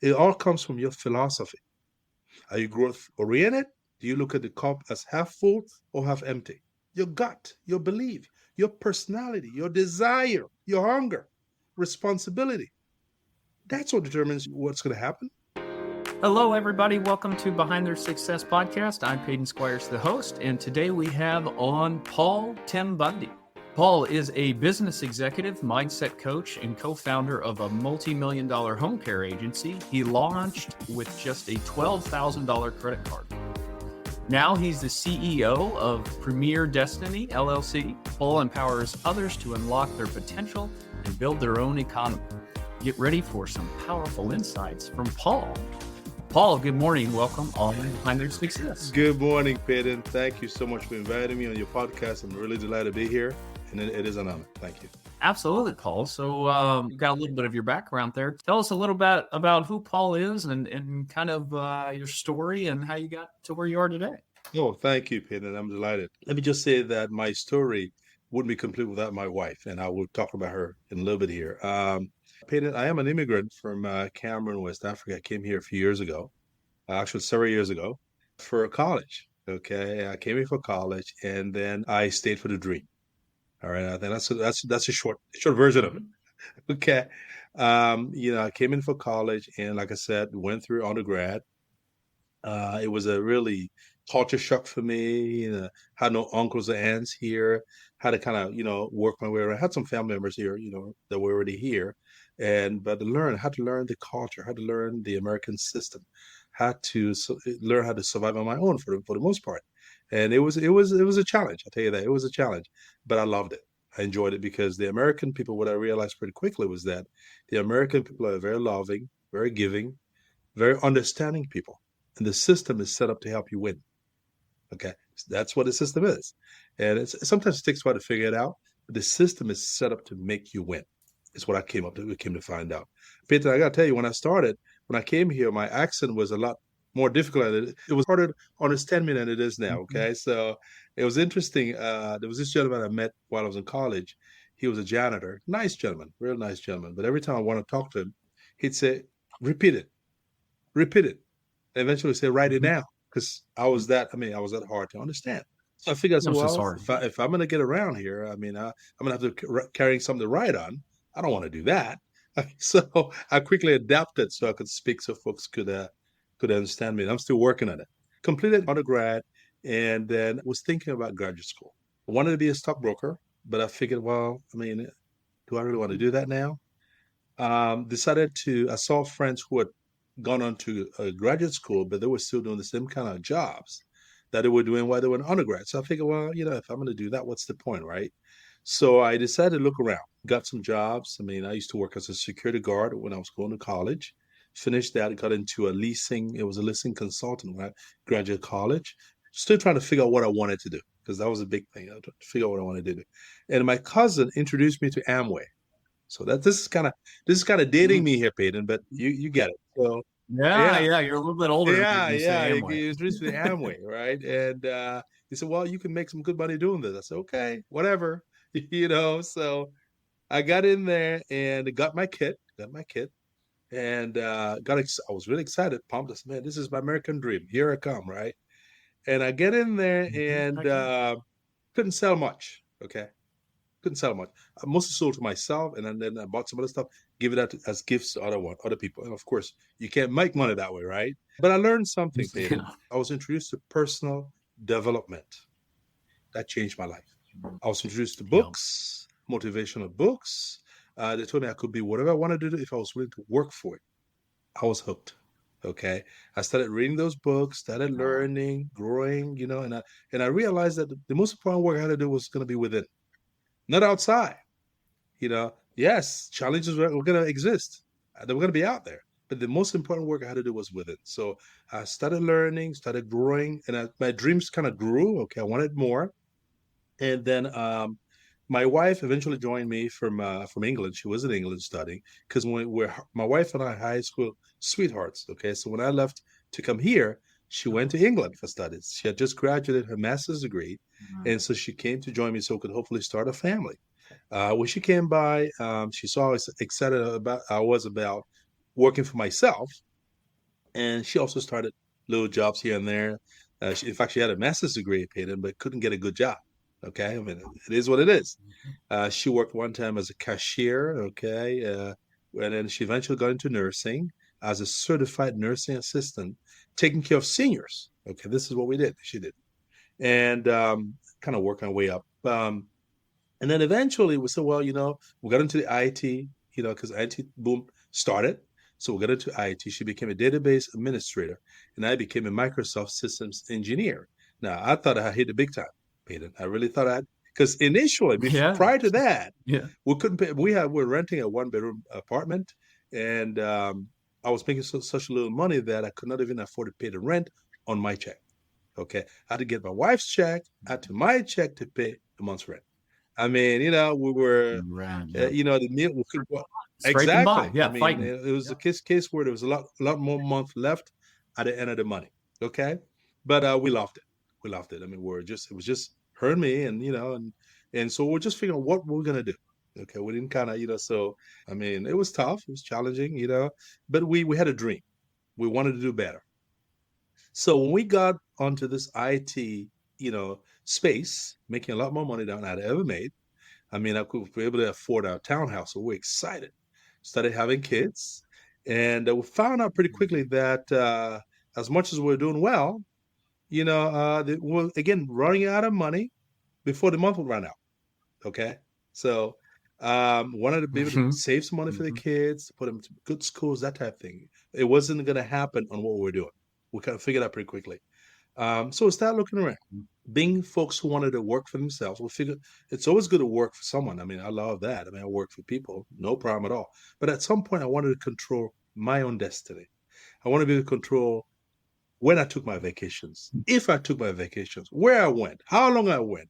It all comes from your philosophy. Are you growth oriented? Do you look at the cup as half full or half empty? Your gut, your belief, your personality, your desire, your hunger, responsibility. That's what determines what's going to happen. Hello, everybody. Welcome to Behind Their Success podcast. I'm Peyton Squires, the host, and today we have on Paul Tembunde. Paul is a business executive, mindset coach, and co-founder of a multi-million-dollar home care agency. He launched with just a $12,000 credit card. Now he's the CEO of Premier Destiny, LLC. Paul empowers others to unlock their potential and build their own economy. Get ready for some powerful insights from Paul. Paul, good morning. Welcome on Behind Their Success. Good morning, Peyton. Thank you so much for inviting me on your podcast. I'm really delighted to be here, and it is an honor. Thank you. Absolutely, Paul. So you've got a little bit of your background there. Tell us a little bit about who Paul is and kind of your story and how you got to where you are today. Oh, thank you, Peyton. I'm delighted. Let me just say that my story wouldn't be complete without my wife, and I will talk about her in a little bit here. Peyton, I am an immigrant from Cameroon, West Africa. I came here a few years ago, actually several years ago, for college. Okay, I came here for college, and then I stayed for the dream. All right, I think that's a short version of it. Okay, I came in for college, and like I said, went through undergrad. It was a really culture shock for me. Had no uncles or aunts here. Had to kind of, work my way around. Had some family members here, that were already here, but had to learn the culture, had to learn the American system, had to learn how to survive on my own for the most part. And it was a challenge. I'll tell you that it was a challenge, but I loved it. I enjoyed it because the American people, what I realized pretty quickly was that the American people are very loving, very giving, very understanding people. And the system is set up to help you win. Okay, that's what the system is. And sometimes it takes a while to figure it out, but the system is set up to make you win. Is what I came to find out. Peter, I got to tell you, when I came here, my accent was a lot more difficult. It was harder to understand me than it is now. Okay, so it was interesting. There was this gentleman I met while I was in college. He was a janitor, nice gentleman, real nice gentleman. But every time I want to talk to him, he'd say, repeat it. And eventually say, write it down. Because I was that hard to understand. So I figured, if I'm going to get around here, I'm going to have to carry something to write on. I don't want to do that. So I quickly adapted so I could speak so folks could understand me. And I'm still working on it. Completed undergrad and then was thinking about graduate school. I wanted to be a stockbroker, but I figured, do I really want to do that now? I saw friends who had gone on to graduate school, but they were still doing the same kind of jobs that they were doing while they were in undergrad. So I figured, if I'm going to do that, what's the point, right? So I decided to look around, got some jobs. I used to work as a security guard when I was going to college, finished that, got into a leasing consultant when I graduated college, still trying to figure out what I wanted to do, because that was a big thing. I was trying to figure out what I wanted to do. And my cousin introduced me to Amway. So this is kind of dating me here, Peyton, but you get it. So yeah, you're a little bit older. He introduced me to Amway, right? And he said, "Well, you can make some good money doing this." I said, "Okay, whatever." So I got in there and got my kit, and I was really excited, pumped. I said, "Man, this is my American dream. Here I come, right?" And I get in there and couldn't sell much. Okay. Couldn't sell much. I mostly sold to myself, and then I bought some other stuff, give it out as gifts to other people. And of course, you can't make money that way, right? But I learned something, Peyton. I was introduced to personal development. That changed my life. I was introduced to books, motivational books. They told me I could be whatever I wanted to do if I was willing to work for it. I was hooked. Okay. I started reading those books, started learning, growing, and I realized that the most important work I had to do was going to be within. Not outside. Yes, challenges were going to exist. They were going to be out there. But the most important work I had to do was within. So I started learning, started growing, and my dreams kind of grew. Okay, I wanted more. And then my wife eventually joined me from England. She was in England studying, because my wife and I high school sweethearts. Okay, so when I left to come here, she went to England for studies. She had just graduated her master's degree. And so she came to join me so we could hopefully start a family. When she came by, she saw how excited I was about working for myself. And she also started little jobs here and there. In fact, she had a master's degree, Peyton, but couldn't get a good job. Okay, I mean, it is what it is. She worked one time as a cashier. Okay, and then she eventually got into nursing as a certified nursing assistant, taking care of seniors. Okay, this is what we did. She did, and kind of working our way up. And then eventually we said, well, we got into the IT, because IT boom started. So we got into IT. She became a database administrator, and I became a Microsoft systems engineer. Now, I thought I hit the big time, Peyton. I really thought because initially, Yeah. prior to that, Yeah. we couldn't pay. We were renting a one-bedroom apartment, and I was making such a little money that I could not even afford to pay the rent on my check. Okay, I had to get my wife's check, add to my check to pay the month's rent. I mean, we were, Right. Yeah. the meal. Well, Scraping by. exactly. I Yeah. mean, Fighting. it was a case where there was a lot more month left at the end of the money. Okay, but we loved it. We loved it. I mean, it was just her and me, and and so we're just figuring out what we're gonna do. Okay, we didn't kind of, so I mean, it was tough, it was challenging, but we had a dream. We wanted to do better. So when we got onto this IT, space, making a lot more money than I'd ever made. I mean, I could be able to afford our townhouse, so we're excited. Started having kids, and we found out pretty quickly that as much as we're doing well, we're again running out of money before the month would run out. Okay, so wanted to be able to Hmm. save some money for the Hmm. kids, put them to good schools, that type of thing. It wasn't going to happen on what we were doing. We kind of figured out pretty quickly. So we started looking around, being folks who wanted to work for themselves. We figured it's always good to work for someone. I mean, I love that. I mean, I work for people, no problem at all. But at some point, I wanted to control my own destiny. I want to be able to control when I took my vacations, if I took my vacations, where I went, how long I went.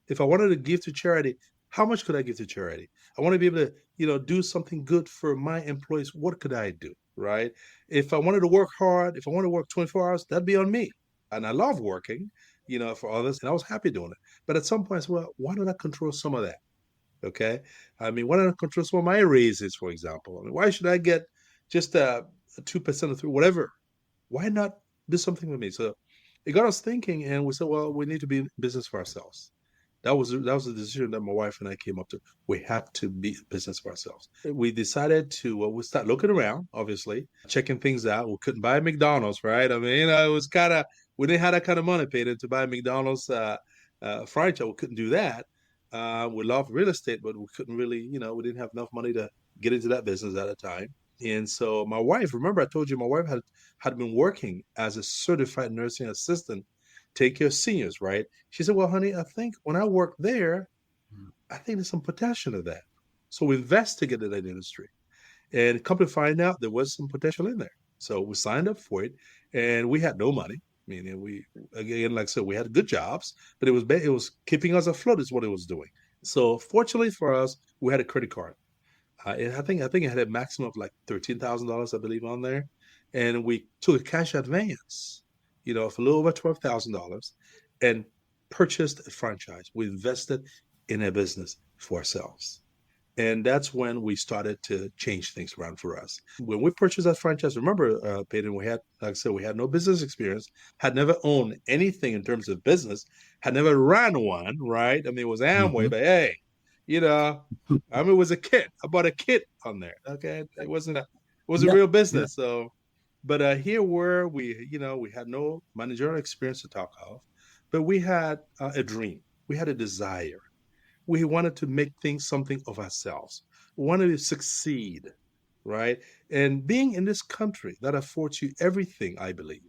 If I wanted to give to charity, how much could I give to charity? I want to be able to, do something good for my employees. What could I do? Right? If I wanted to work hard, if I wanted to work 24 hours, that'd be on me. And I love working, for others, and I was happy doing it. But at some point, I said, well, why don't I control some of that? Okay. I mean, why don't I control some of my raises, for example? I mean, why should I get just a 2% or 3, whatever? Why not do something with me? So it got us thinking, and we said, well, we need to be in business for ourselves. That was the decision that my wife and I came up to. We had to be in business for ourselves. We decided to we start looking around, obviously, checking things out. We couldn't buy McDonald's, right? I mean, it was kind of we didn't have that kind of money paid to buy McDonald's franchise. We couldn't do that. We loved real estate, but we couldn't really, we didn't have enough money to get into that business at a time. And so my wife, remember I told you my wife had been working as a certified nursing assistant, take care of seniors, right? She said, well, honey, I think when I work there, I think there's some potential to that. So we investigated that industry, and come to find out there was some potential in there. So we signed up for it, and we had no money. Meaning we, again, like I said, we had good jobs, but it was keeping us afloat is what it was doing. So fortunately for us, we had a credit card. I think it had a maximum of like $13,000, I believe, on there, and we took a cash advance, for a little over $12,000, and purchased a franchise. We invested in a business for ourselves. And that's when we started to change things around for us. When we purchased that franchise, remember, Peyton, like I said, we had no business experience, had never owned anything in terms of business, had never ran one, right? I mean, it was Amway, Hmm. but hey, you know, I mean, it was a kit. I bought a kit on there. Okay, it was a Yeah. real Yeah. business. So, but here were we, we had no managerial experience to talk of, but we had a dream, we had a desire, we wanted to make things something of ourselves. We wanted to succeed, right? And being in this country that affords you everything, I believe,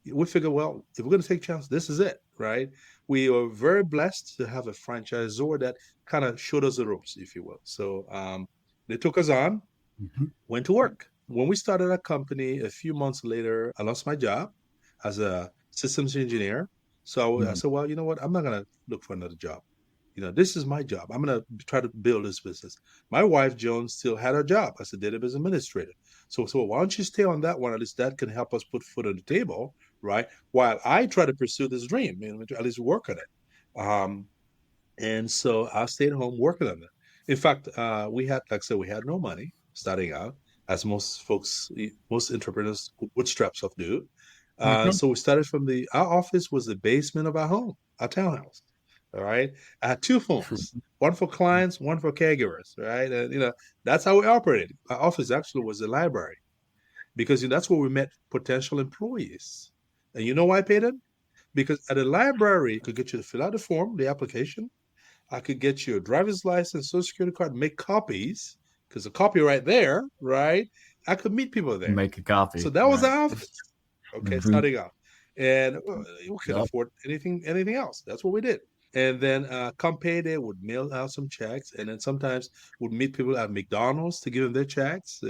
we figure, well, if we're going to take a chance, this is it, right? We are very blessed to have a franchisor that kind of showed us the ropes, if you will. So they took us on, Hmm. went to work. When we started our company, a few months later, I lost my job as a systems engineer. So I Hmm. said, well, you know what? I'm not going to look for another job. This is my job. I'm going to try to build this business. My wife, Joan, still had her job as a database administrator. So why don't you stay on that one? At least that can help us put food on the table, right? While I try to pursue this dream, at least work on it. And so I stayed home working on it. In fact, like I said, we had no money starting out. as most folks, most entrepreneurs bootstrap stuff do. Mhm. So we started from our office was the basement of our home, our townhouse. All right. I had two phones, one for clients, one for caregivers. Right. And, that's how we operated. Our office actually was the library because that's where we met potential employees. And you know why, Peyton? Because at the library, I could get you to fill out the form, the application. I could get you a driver's license, social security card, make copies, because a copy right there, right? I could meet people there. Make a So copy, that was right? our office, okay, Mhm. starting out. And we could Yep. afford anything else. That's what we did. And then come payday, would mail out some checks, and then sometimes would meet people at McDonald's to give them their checks,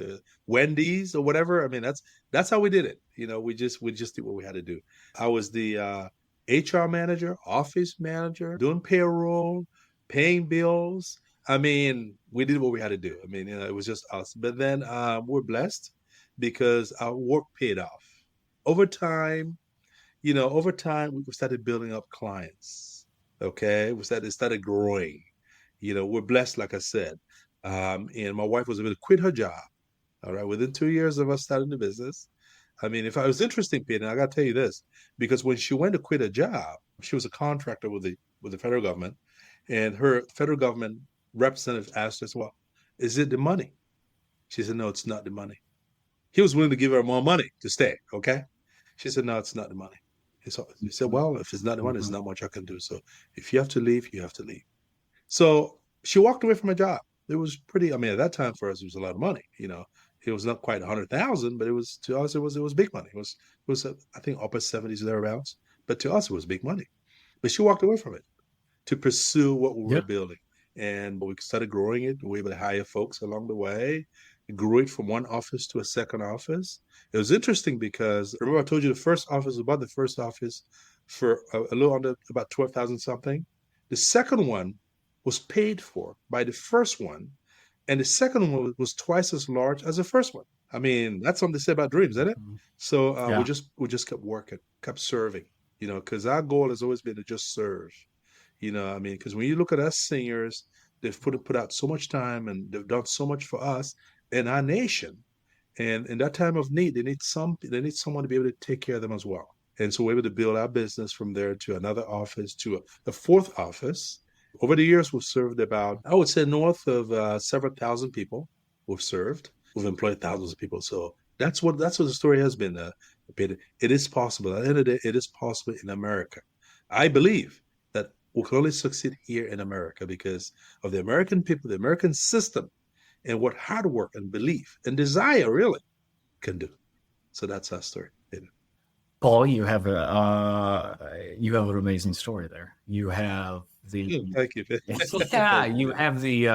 Wendy's or whatever. I mean, that's how we did it. We just did what we had to do. I was the HR manager, office manager, doing payroll, paying bills. I mean, we did what we had to do. I mean, it was just us. But then we're blessed because our work paid off. Over time, we started building up clients. Okay, it started growing. We're blessed, like I said. And my wife was able to quit her job. All right, within 2 years of us starting the business. I mean, if I was interesting, Peter, I got to tell you this, because when she went to quit her job, she was a contractor with the federal government, and her federal government representative asked us, "Well, is it the money?" She said, "No, it's not the money." He was willing to give her more money to stay. Okay, she said, "No, it's not the money." He said, "Well, if it's not the money, there's Mhm. not much I can do. So if you have to leave, you have to leave." So she walked away from her job. It was pretty. I mean, at that time for us, it was a lot of money. It was not quite 100,000, but it was to us. It was big money. It was I think upper 70s thereabouts. But to us, it was big money. But she walked away from it to pursue what we were Yeah. building. And we started growing it. We were able to hire folks along the way. Grew it from one office to a second office. It was interesting because remember I told you the first office was about the first office for a little under about 12,000 something. The second one was paid for by the first one, and the second one was twice as large as the first one. I mean, that's something to say about dreams, isn't it? Mhm. So we Yeah. just kept working, kept serving, because our goal has always been to just serve. I mean, because when you look at us singers, they've put out so much time and they've done so much for us and our nation. And in that time of need, they need someone to be able to take care of them as well. And so we're able to build our business from there to another office to a fourth office. Over the years, we've served about, I would say, north of several thousand people. We've served. We've employed thousands of people. So that's what the story has been. Peter. It is possible. At the end of the day, it is possible in America. I believe that we can only succeed here in America because of the American people, the American system, and what hard work and belief and desire really can do. So that's our story. Paul, you have an amazing story there. You have the Thank you. yeah, Thank you you. have the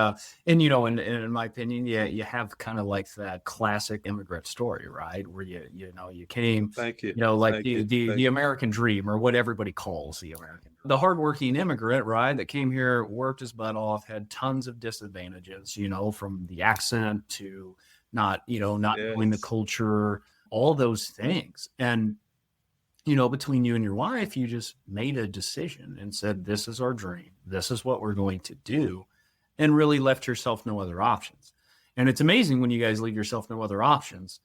and in my opinion, yeah, you have kind of like that classic immigrant story, right? Where you came, Thank you. like Thank the you. the Thank the American dream or what everybody calls the American, the hardworking immigrant, right? That came here, worked his butt off, had tons of disadvantages, from the accent to not you. knowing the Yes. culture, all those things, and between you and your wife, you just made a decision and said, this is our dream. This is what we're going to do. And really left yourself no other options. And it's amazing when you guys leave yourself no other options,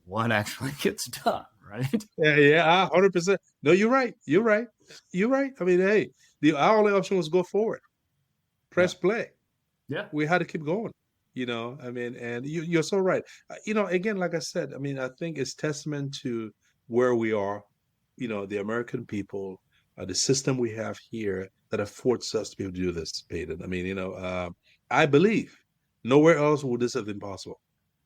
what actually gets done, right? Yeah, yeah, 100%. No, you're right. You're right. You're right. I mean, hey, our only option was go forward, Yeah. press play. Yeah. We had to keep going. I mean, and you're so right. Again, like I said, I mean, I think it's testament to where we are, the American people, the system we have here that affords us to be able to do this, Peyton. I mean, I believe nowhere else would this have been possible.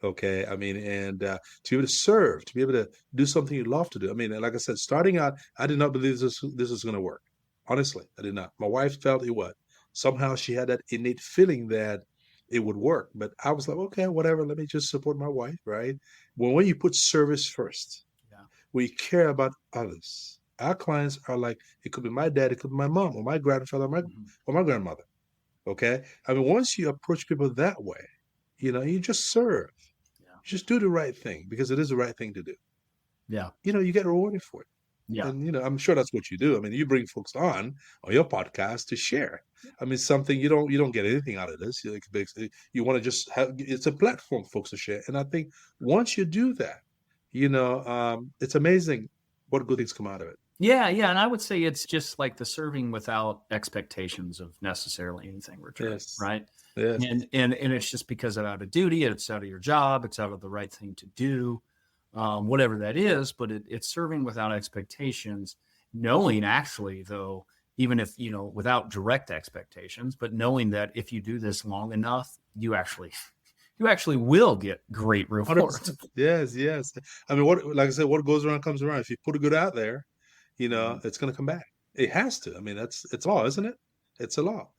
Okay. I mean, and to be able to serve, to be able to do something you love to do. I mean, like I said, starting out, I did not believe this was going to work. Honestly, I did not. My wife felt it would. Somehow she had that innate feeling that it would work. But I was like, okay, whatever. Let me just support my wife, right? When you put service first, Yeah. we care about others. Our clients are like, it could be my dad, it could be my mom, or my grandfather, Mhm. or my grandmother. Okay. I mean, once you approach people that way, you just serve. Yeah. You just do the right thing because it is the right thing to do. Yeah. You get rewarded for it. Yeah. And, I'm sure that's what you do. I mean, you bring folks on your podcast to share. I mean, something you don't get anything out of this. You want to just have, it's a platform for folks to share. And I think once you do that, it's amazing what good things come out of it. Yeah, yeah, and I would say it's just like the serving without expectations of necessarily anything returned, Yes. right? Yes. And it's just because of out of duty, it's out of your job, it's out of the right thing to do, whatever that is. But it's serving without expectations, knowing actually though, even if without direct expectations, but knowing that if you do this long enough, you actually will get great rewards. 100%. Yes, yes. I mean, like I said, what goes around comes around. If you put a good out there, it's going to come back. It has to. I mean, it's law, isn't it? It's a law.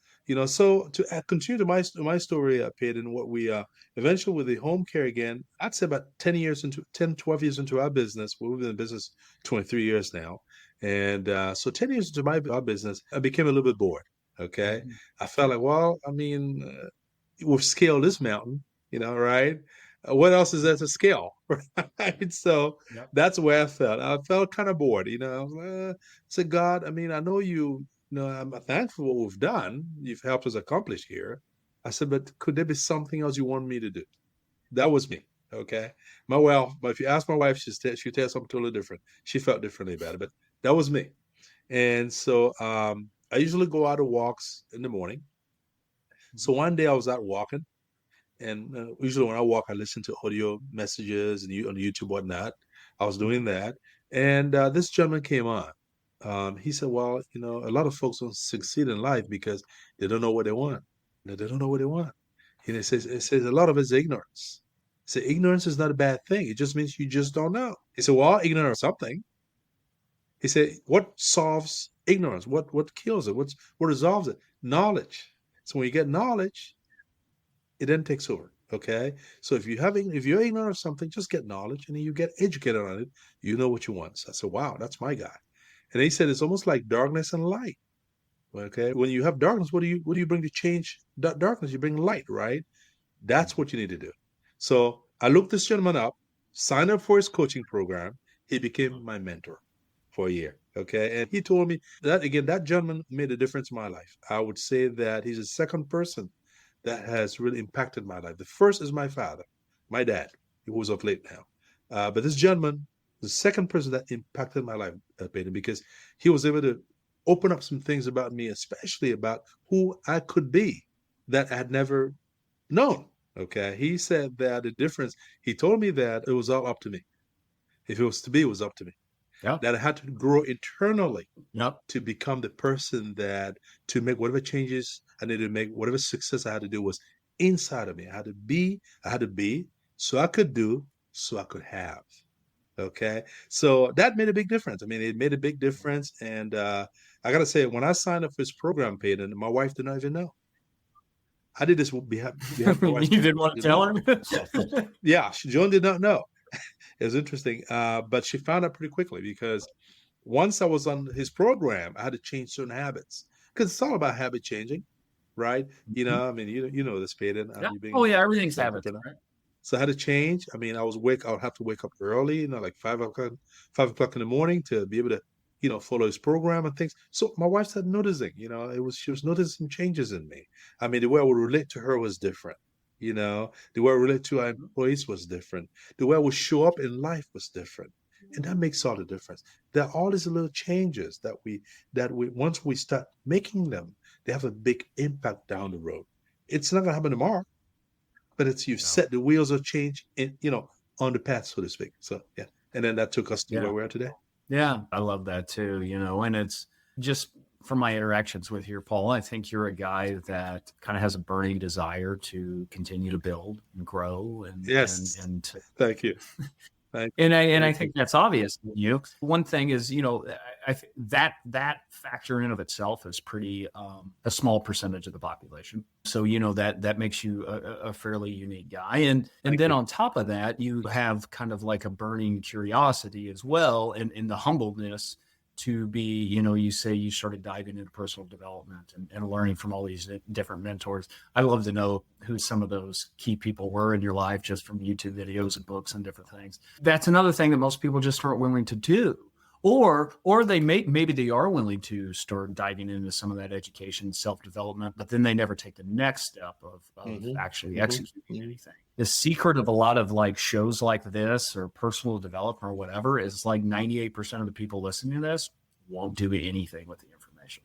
So to continue to my story, Peyton, what we eventually with the home care again, I'd say about 12 years into our business. We've been in business 23 years now. And so 10 years into our business, I became a little bit bored. Okay. Mhm. I felt like, well, I mean, we've scaled this mountain, right? What else is there to scale? Right. So Yep. that's where I felt. I felt kind of bored. I was like, I said, God, I mean, I know I'm thankful for what we've done. You've helped us accomplish here. I said, but could there be something else you want me to do? That was me. Okay. But if you ask my wife, she'll tell something totally different. She felt differently about it, but that was me. And so I usually go out on walks in the morning. So one day I was out walking, and usually when I walk, I listen to audio messages and on YouTube, whatnot. I was doing that, and this gentleman came on. He said, "Well, a lot of folks don't succeed in life because they don't know what they want. They don't know what they want." And it says a lot of it's ignorance. He said, ignorance is not a bad thing. It just means you just don't know. He said, well, ignorant of something. He said, what solves ignorance? What kills it? What resolves it? Knowledge. So when you get knowledge, it then takes over. Okay. So if you're ignorant of something, just get knowledge and then you get educated on it. You know what you want. So I said, wow, that's my guy. And he said, it's almost like darkness and light. Okay. When you have darkness, what do you bring to change that darkness? You bring light, right? That's what you need to do. So I looked this gentleman up, signed up for his coaching program. He became my mentor for a year. Okay. And he told me that, again, that gentleman made a difference in my life. I would say that he's the second person that has really impacted my life. The first is my father, my dad, who was of late now. But this gentleman, the second person that impacted my life, Peyton, because he was able to open up some things about me, especially about who I could be that I had never known. Okay. He said that the difference, he told me that it was all up to me. If it was to be, it was up to me. Yeah. That I had to grow internally Yep. to become the person to make whatever changes I needed to make, whatever success I had to do was inside of me. I had to be so I could do, so I could have. Okay. So that made a big difference. I mean, it made a big difference. And I got to say, when I signed up for this program, Peyton, my wife did not even know. I did this behind my wife's You didn't want to tell her? Yeah, Joan did not know. It was interesting, but she found out pretty quickly because once I was on his program, I had to change certain habits because it's all about habit changing, right? I mean, you know this, Peyton. Yeah. You being Oh yeah, everything's an habits, entrepreneur. right? So I had to change. I mean, I would have to wake up early, like 5 o'clock in the morning to be able to, follow his program and things. So my wife started noticing, she was noticing changes in me. I mean, the way I would relate to her was different. The way I relate to our employees was different. The way I would show up in life was different. And that makes all the difference. There are all these little changes that we once we start making them, they have a big impact down the road. It's not gonna happen tomorrow, but it's you've set the wheels of change on the path, so to speak. So yeah. And then that took us to where we are today. Yeah, I love that too, and it's just from my interactions with you, Paul, I think you're a guy that kind of has a burning desire to continue to build and grow and Yes. and to, Thank you. I think that's obvious in you. One thing is, that factor in of itself is pretty a small percentage of the population. So that makes you a fairly unique guy, and then on top of that, you have kind of like a burning curiosity as well, and in the humbleness to be, you say you started diving into personal development and learning from all these different mentors. I'd love to know who some of those key people were in your life, just from YouTube videos and books and different things. That's another thing that most people just aren't willing to do. Or maybe they are willing to start diving into some of that education, self-development, but then they never take the next step of Hmm. actually Hmm. executing anything. The secret of a lot of like shows like this or personal development or whatever is like 98% of the people listening to this won't do anything with the information.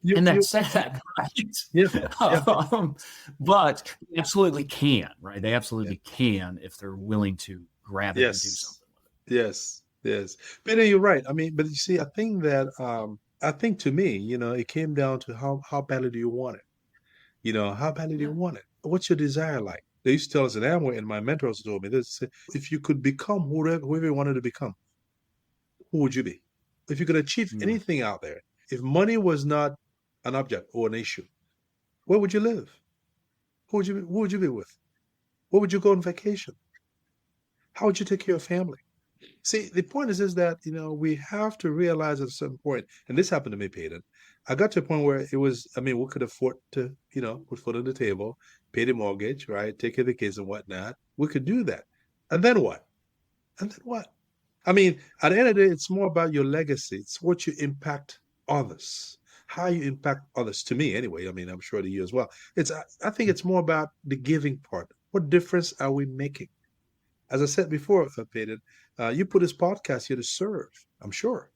And You that's sad, yeah, right? yeah, But they absolutely can, right? They yeah. absolutely can if they're willing to grab it and do Yes. something with Yes, yes. But you're right. I mean, but you see, I think to me, it came down to how badly do you want it? How badly it. do you Yeah. want it? What's your desire like? They used to tell us in Amway, and my mentors told me this: if you could become whoever you wanted to become, who would you be? If you could achieve Mm. anything out there, if money was not an object or an issue, where would you live? Who would you be with? Where would you go on vacation? How would you take care of family? See, the point is that, we have to realize at a certain point, and this happened to me, Peyton. I got to a point where it was, I mean, we could afford to, put foot on the table, pay the mortgage, right? Take care of the kids and whatnot. We could do that. And then what? And then what? I mean, at the end of the day, it's more about your legacy. It's what you impact others, how you impact others, to me anyway. I mean, I'm sure to you as well. I think it's more about the giving part. What difference are we making? As I said before, Peyton, you put this podcast here to serve. I'm sure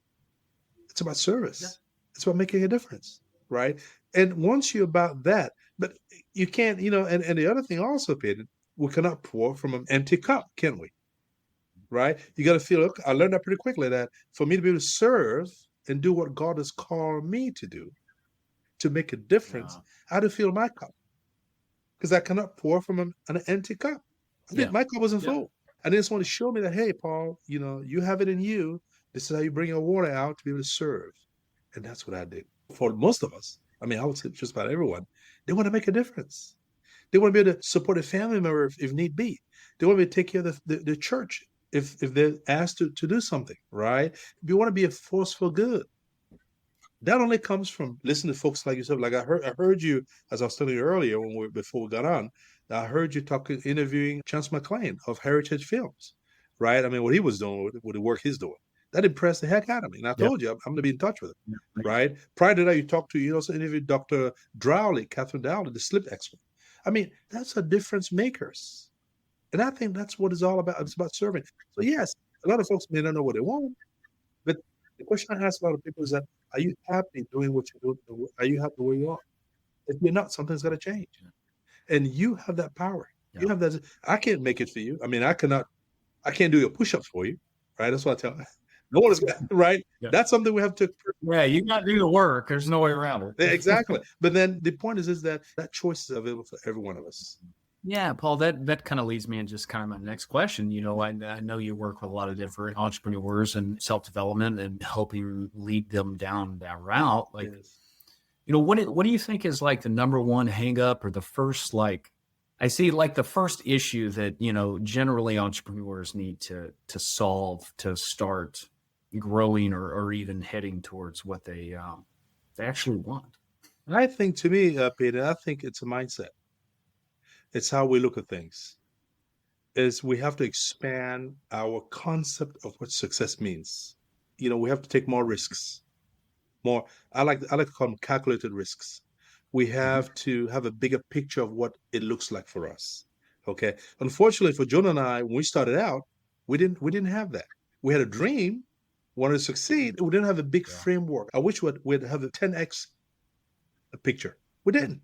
it's about Yeah. service. It's about making a difference, right? And once you're about that, but you can't, and the other thing also, Peyton, we cannot pour from an empty cup, can we? Right? You got to feel. Look, I learned that pretty quickly that for me to be able to serve and do what God has called me to do, to make a difference, Yeah. I had to fill my cup because I cannot pour from an empty cup. Yeah. My cup wasn't Yeah. full. And they just want to show me that, hey, Paul, you have it in you. This is how you bring your water out to be able to serve. And that's what I did. For most of us, I mean, I would say just about everyone, they want to make a difference. They want to be able to support a family member if need be. They want to be able to take care of the church if they're asked to do something, right? We want to be a force for good. That only comes from listening to folks like yourself. Like I heard you as I was telling you earlier before we got on. I heard you interviewing Chance McClain of Heritage Films, right? I mean, what he was doing with the work he's doing, that impressed the heck out of me. And I Yeah. told you I'm going to be in touch with him, Yeah. right? Prior to that, you also interviewed Dr. Catherine Dowley, the sleep expert. I mean, that's a difference makers, and I think that's what it's all about. It's about serving. So yes, a lot of folks may not know what they want, but the question I ask a lot of people is that, are you happy doing what you're doing? Are you happy where you are? If you're not, something's got to change. And you have that power. Yeah. You have that. I can't make it for you. I mean, I can't do your push-ups for you, right? That's what I tell. No one is right. Yeah. That's something we have to. Yeah, you got to do the work. There's no way around it. Exactly. But then the point is that choice is available for every one of us. Yeah, Paul, that kind of leads me in just kind of my next question. I know you work with a lot of different entrepreneurs and self-development and helping lead them down that route. Like, Yes. what do you think is like the number one hang up or the first, like, I see like the first issue that, generally entrepreneurs need to solve to start growing or even heading towards what they actually want. I think to me, Peter, I think it's a mindset. It's how we look at things. Is we have to expand our concept of what success means. We have to take more risks. More, I like to call them calculated risks. We Mhm. have to have a bigger picture of what it looks like for us. Okay. Unfortunately for Jonah and I, when we started out, we didn't have that. We had a dream, wanted to succeed. We didn't have a big Yeah. framework. I wish we'd have a 10x picture. We didn't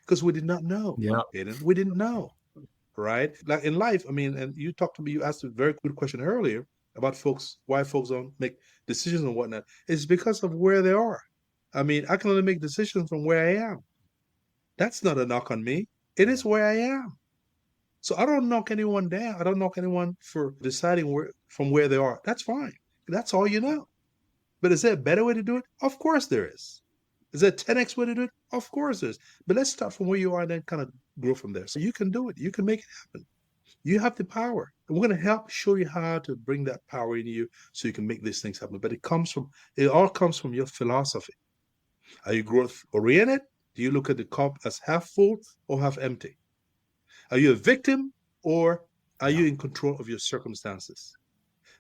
because we did not know. Yeah. We didn't know, right? Like in life, I mean, and you asked a very good question earlier about why folks don't make decisions and whatnot. It's because of where they are. I mean, I can only make decisions from where I am. That's not a knock on me. It is where I am. So I don't knock anyone down. I don't knock anyone for deciding from where they are. That's fine. That's all you know. But is there a better way to do it? Of course there is. Is there a 10x way to do it? Of course there is. But let's start from where you are and then kind of grow from there. So you can do it. You can make it happen. You have the power. And we're going to help show you how to bring that power in you so you can make these things happen. But it all comes from your philosophy. Are you growth oriented? Do you look at the cup as half full or half empty? Are you a victim or are Yeah. you in control of your circumstances?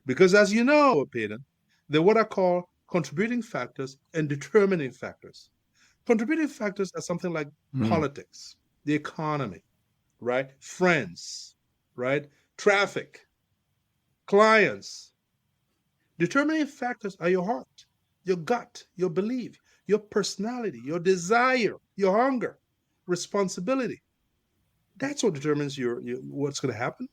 Because as you know, Peyton, They're what I call contributing factors and determining factors. Contributing factors are something like politics, the economy, right? Friends, right? Traffic, clients. Determining factors are your heart, your gut, your belief, your personality, your desire, your hunger, responsibility. That's what determines your what's going to happen.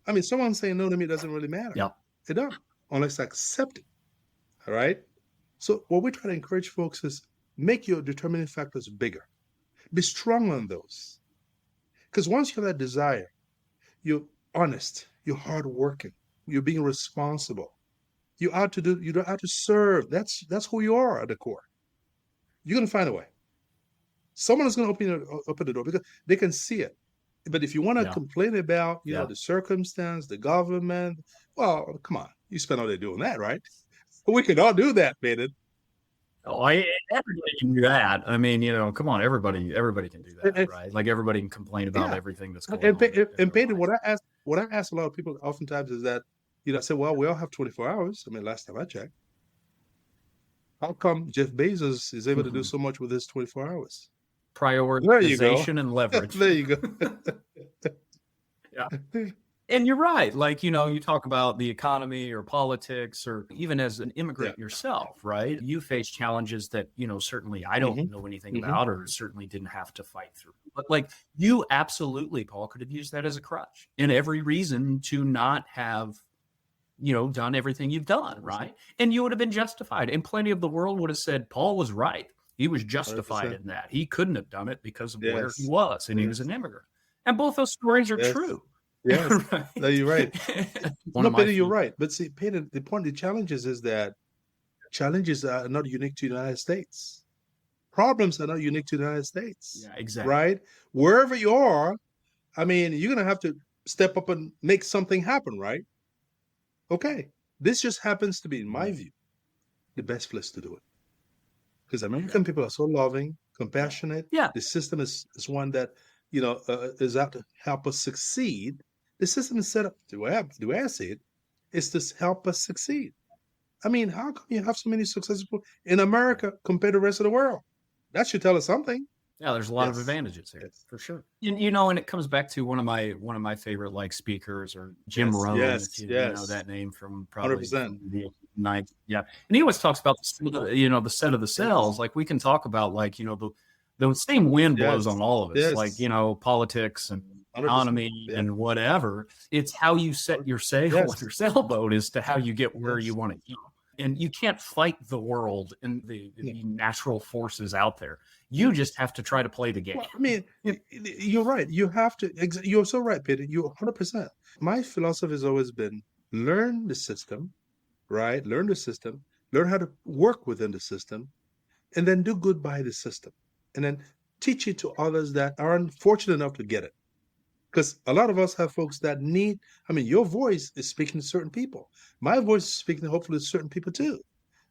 I mean, someone saying no to me doesn't really matter. Yep. It doesn't, unless I accept it. All right. So what we try to encourage folks is make your determining factors bigger. Be strong on those. Because once you have that desire, you're honest, you're hardworking, you're being responsible. You out to do, you don't have to serve. That's who you are at the core. You're gonna find a way. Someone is gonna open the door because they can see it. But if you want to complain about, the circumstance, the government, well, come on, you spend all day doing that, right? We can all do that, man. Oh, everybody can do that. I mean, come on, everybody can do that, right? Like everybody can complain about everything that's going on. And Peyton, what I ask a lot of people oftentimes is that, I say, well, we all have 24 hours. I mean, last time I checked. How come Jeff Bezos is able to do so much with his 24 hours? Prioritization and leverage. There you go. Yeah. And you're right. Like, you talk about the economy or politics, or even as an immigrant yourself, right? You face challenges that, certainly I don't know anything about, or certainly didn't have to fight through. But like, you absolutely, Paul, could have used that as a crutch and every reason to not have, done everything you've done, right? And you would have been justified. And plenty of the world would have said, Paul was right. He was justified 100%. In that. He couldn't have done it because of where he was, and he was an immigrant. And both those stories are true. Yeah, right. No, you're right. Peter, you're right. But see, Peter, the challenges is that challenges are not unique to the United States. Problems are not unique to the United States. Yeah, exactly. Right? Wherever you are, I mean, you're going to have to step up and make something happen, right? Okay. This just happens to be, in my view, the best place to do it. Because American people are so loving, compassionate. Yeah. The system is one that, is out to help us succeed. The system is set up, the way I see it, is to help us succeed. I mean, how come you have so many successful in America compared to the rest of the world? That should tell us something. Yeah, there's a lot of advantages here, for sure. And it comes back to one of my favorite speakers, or Jim Rohn, if you know that name from probably 100%. The 90s. Yeah, and he always talks about the set of the cells. Like, we can talk about the same wind blows on all of us, like politics and economy and whatever. It's how you set your sail with your sailboat as to how you get where you want to go. And you can't fight the world and the natural forces out there. You just have to try to play the game. Well, I mean, you're right. You have to. You're so right, Peter. You're 100%. My philosophy has always been learn the system, right? Learn the system, learn how to work within the system, and then do good by the system. And then teach it to others that aren't fortunate enough to get it. Because a lot of us have folks that need, your voice is speaking to certain people. My voice is speaking hopefully to certain people too.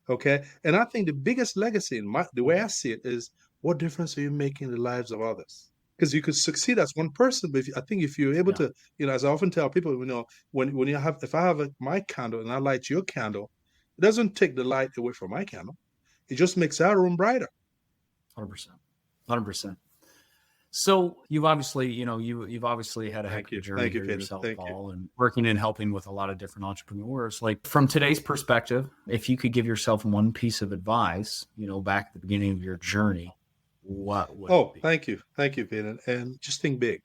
Okay. And I think the biggest legacy, the way I see it, is what difference are you making in the lives of others? Because you could succeed as one person, but I think if you're able to, as I often tell people, when you have, if I have my candle and I light your candle, it doesn't take the light away from my candle. It just makes our room brighter. 100%. So you've obviously, you've obviously had a heck of a journey here yourself, Paul, and working and helping with a lot of different entrepreneurs. Like, from today's perspective, if you could give yourself one piece of advice, back at the beginning of your journey, what would it be? Thank you, Peter. And just think big,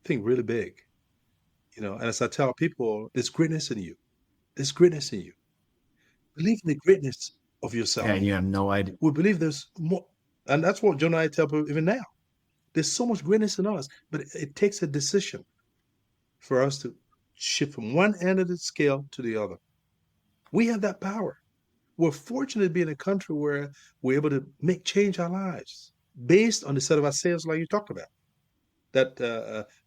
think really big. And as I tell people, there's greatness in you. There's greatness in you. Believe in the greatness of yourself. And you have no idea. We believe there's more, and that's what John and I tell people even now. There's so much greatness in us, but it takes a decision for us to shift from one end of the scale to the other. We have that power. We're fortunate to be in a country where we're able to change our lives based on the set of our sales, like you talked about, that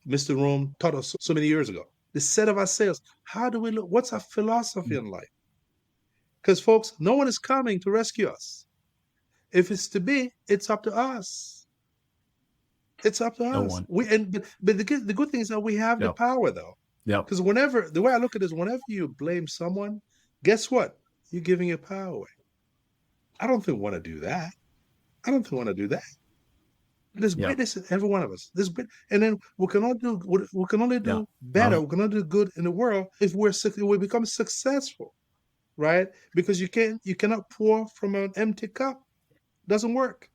Mr. Rome taught us so many years ago. The set of our sales. How do we look? What's our philosophy in life? Because, folks, no one is coming to rescue us. If it's to be, it's up to us. It's up to us. But the good thing is that we have the power, though. Yeah. Because the way I look at it is, whenever you blame someone, guess what? You're giving your power away. I don't think we want to do that. I don't think we want to do that. There's Yeah. greatness in every one of us. And then we can only Yeah. do better. We can only do good in the world if we become successful, right? Because you cannot pour from an empty cup. Doesn't work.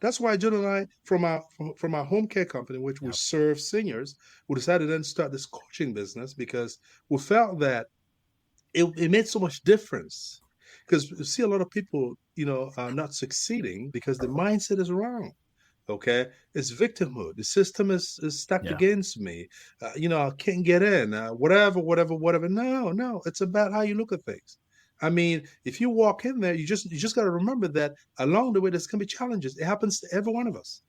That's why John and I, from our home care company, which we Yeah. serve seniors, we decided then to start this coaching business because we felt that it made so much difference. Because you see a lot of people, are not succeeding because the mindset is wrong. Okay, it's victimhood. The system is stacked Yeah. against me. I can't get in. Whatever. No, it's about how you look at things. I mean, if you walk in there, you just got to remember that along the way there's gonna be challenges. It happens to every one of us.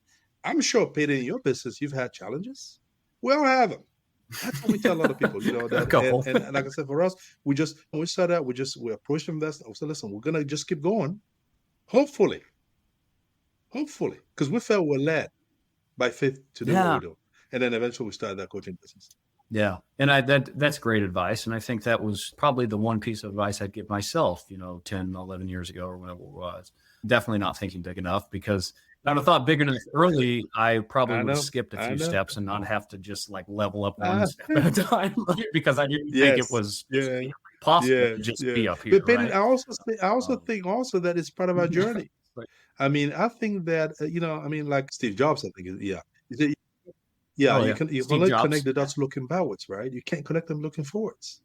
I'm sure, Peter, in your business, you've had challenges. We all have them. That's what we tell a lot of people, A that couple. and like I said, for us, when we start out, we approach investors. We say, listen, we're gonna just keep going. Hopefully, because we felt we're led by faith to do what Yeah. we do. And then eventually we started that coaching business. Yeah. And that's great advice. And I think that was probably the one piece of advice I'd give myself, 10, 11 years ago or whatever it was. Definitely not thinking big enough, because if I'd have thought big enough early, I probably would have skipped a few steps and not have to just like level up one step at a time, because I didn't think it was possible to just be up here. But Peyton, Right. I also think also that it's part of our journey. I mean, I think that like Steve Jobs, I think, He said, Oh, you yeah. can Steve only Jobs. connect the dots looking backwards, right? You can't connect them looking forwards,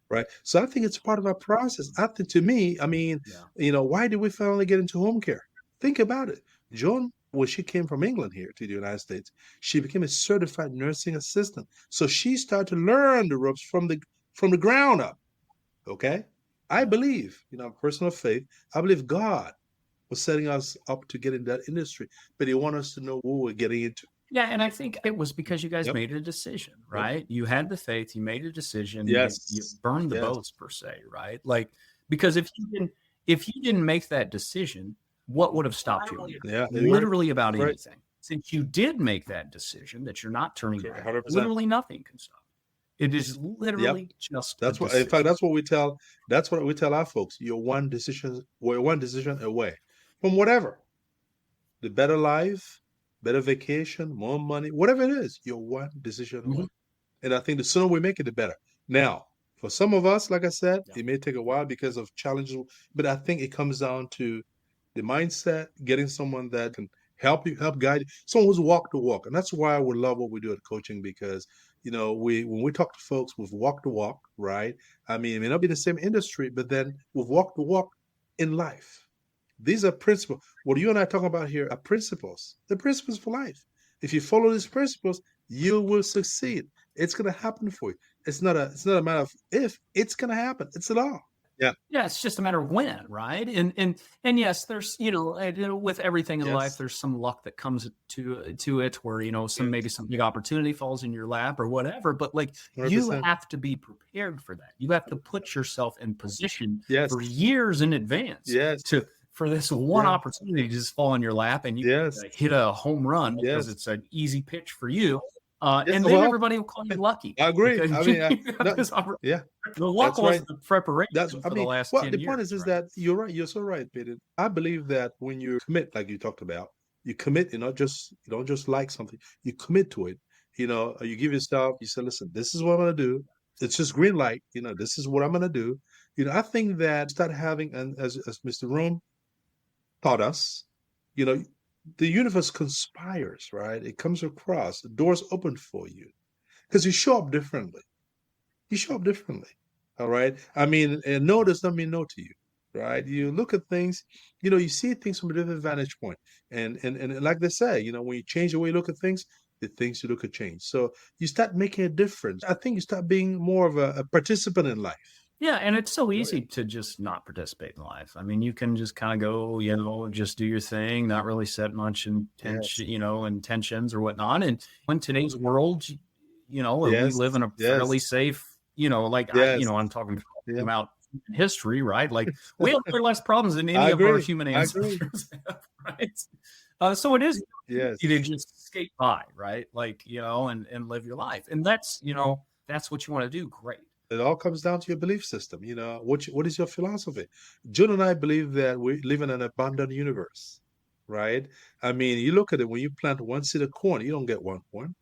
right? So I think it's part of our process. I think, to me, why did we finally get into home care? Think about it. Joan, when she came from England here to the United States, she became a certified nursing assistant. So she started to learn the ropes from the ground up. Okay, I believe, personal faith. I believe God was setting us up to get in that industry, but He wanted us to know what we're getting into. Yeah, and I think it was because you guys Yep. made a decision, Yep. right? You had the faith, you made a decision, Yes. you burned the Yes. boats per se, right? Like, because if you didn't make that decision, what would have stopped you? Yeah. Literally about Right. anything. Since you did make that decision that you're not turning back, 100%. literally nothing can stop. It is literally just That's a what. In decision. fact, that's what we tell our folks. We're one decision away from whatever. The better life, better vacation, more money, whatever it is. You're one decision away. And I think the sooner we make it, the better. Now, for some of us, like I said, it may take a while because of challenges, but I think it comes down to the mindset, getting someone that can help guide you, someone who's walked the walk. And that's why we love what we do at coaching, because when we talk to folks, we've walked the walk, right? I mean, it may not be the same industry, but then we've walked the walk in life. These are principles. What you and I are talking about here are principles. The principles for life. If you follow these principles, you will succeed. It's going to happen for you. It's not a matter of if. It's going to happen. It's a law. Yeah. Yeah, it's just a matter of when, right? And yes, there's with everything in life, there's some luck that comes to it, where maybe some big opportunity falls in your lap or whatever. But like 100%. you have to be prepared for that. You have to put yourself in position Yes. for years in advance. Yes. For this one opportunity to just fall in your lap and you hit a home run because it's an easy pitch for you. And then everybody will call you lucky. I agree. because I mean, the luck That's was right. the preparation for the last 10 the years. point is that you're right. You're so right, Peter. I believe that when you commit, like you talked about, you commit. You don't just like something. You commit to it. You give yourself. You say, listen, this is what I'm going to do. It's just green light. This is what I'm going to do. I think that start having, and as Mr. Rome taught us, the universe conspires, right? It comes across, the doors open for you because you show up differently. All right. I mean, and no does not mean no to you, right? You look at things, you see things from a different vantage point. And like they say, when you change the way you look at things, the things you look at change. So you start making a difference. I think you start being more of a participant in life. Yeah, and it's so easy to just not participate in life. I mean, you can just kind of go, just do your thing, not really set much intentions or whatnot. And in today's world, we live in a fairly safe, I'm talking about history, right? Like we have far less problems than any of our human ancestors have, right? So it is easy to just skate by, right? Like, and live your life. And that's what you want to do. Great. It all comes down to your belief system. What is your philosophy? June and I believe that we live in an abundant universe, right? I mean, you look at it, when you plant one seed of corn, you don't get one corn.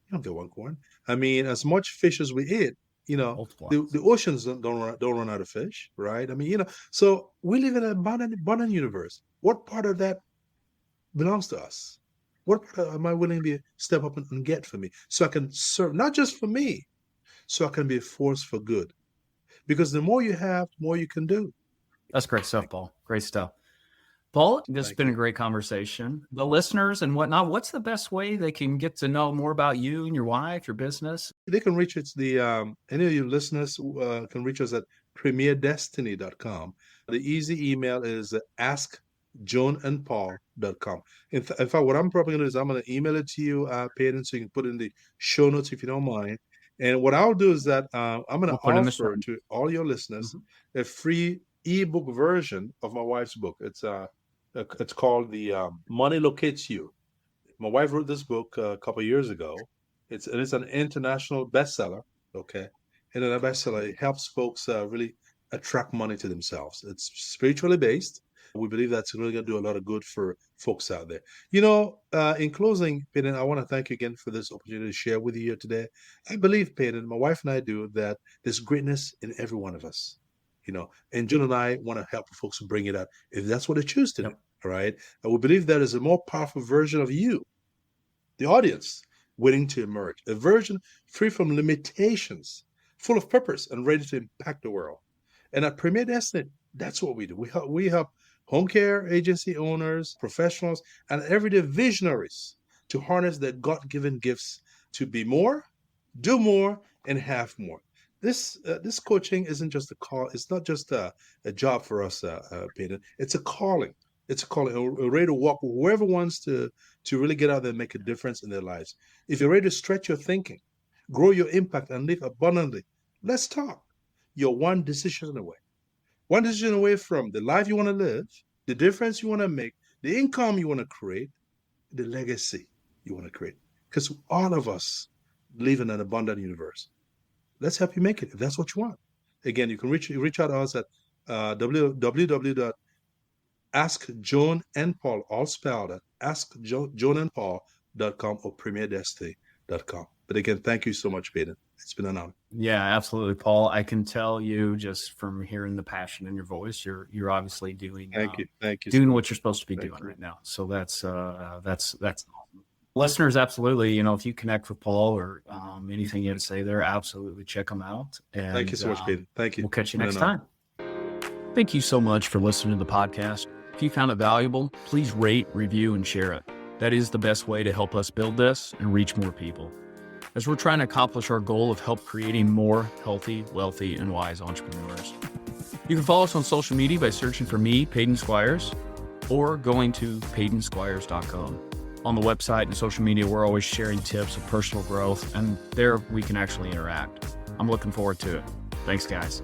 You don't get one corn. I mean, as much fish as we eat, the oceans don't run out of fish, right? I mean, so we live in an abundant universe. What part of that belongs to us? What part am I willing to step up and get for me, so I can serve, not just for me, so I can be a force for good? Because the more you have, the more you can do. That's great stuff, Paul. Great stuff. Paul, this has been a great conversation. The listeners and whatnot, what's the best way they can get to know more about you and your wife, your business? They can reach us, any of you listeners can reach us at premierdestiny.com. The easy email is askjohnandpaul.com. In fact, what I'm probably going to do is I'm going to email it to you, Peyton, so you can put it in the show notes if you don't mind. And what I'll do is that I'm going to offer to all your listeners a free ebook version of my wife's book. It's called The Money Locates You. My wife wrote this book a couple of years ago. It's an international bestseller, okay? And in a bestseller, it helps folks really attract money to themselves. It's spiritually based. We believe that's really going to do a lot of good for folks out there. In closing, Peyton, I want to thank you again for this opportunity to share with you here today. I believe, Peyton, my wife and I do, that there's greatness in every one of us. And June and I want to help folks bring it out if that's what they choose to do. All right. And we believe there is a more powerful version of you, the audience, waiting to emerge, a version free from limitations, full of purpose and ready to impact the world. And at Premier Destiny, that's what we do. We help home care agency owners, professionals, and everyday visionaries to harness their God-given gifts to be more, do more, and have more. This coaching isn't just a call. It's not just a job for us, Peter. It's a calling. It's a calling. We're ready to walk with whoever wants to really get out there and make a difference in their lives. If you're ready to stretch your thinking, grow your impact, and live abundantly, let's talk. You're one decision away. One decision away from the life you want to live, the difference you want to make, the income you want to create, the legacy you want to create. Because all of us live in an abundant universe. Let's help you make it if that's what you want. Again, you can reach out to us at www.askjohnandpaul, all spelled at askjohnandpaul.com or premierdestiny.com. But again, thank you so much, Peyton. It's been an honor. Yeah, absolutely, Paul. I can tell you just from hearing the passion in your voice, you're obviously doing. Thank you. Doing what you're supposed to be doing right now. So that's awesome. Listeners, absolutely. If you connect with Paul or anything you have to say there, absolutely check him out. And thank you so much, Peyton. Thank you. We'll catch you next time. Thank you so much for listening to the podcast. If you found it valuable, please rate, review, and share it. That is the best way to help us build this and reach more people, as we're trying to accomplish our goal of help creating more healthy, wealthy, and wise entrepreneurs. You can follow us on social media by searching for me, Peyton Squires, or going to PeytonSquires.com. On the website and social media, we're always sharing tips of personal growth, and there we can actually interact. I'm looking forward to it. Thanks, guys.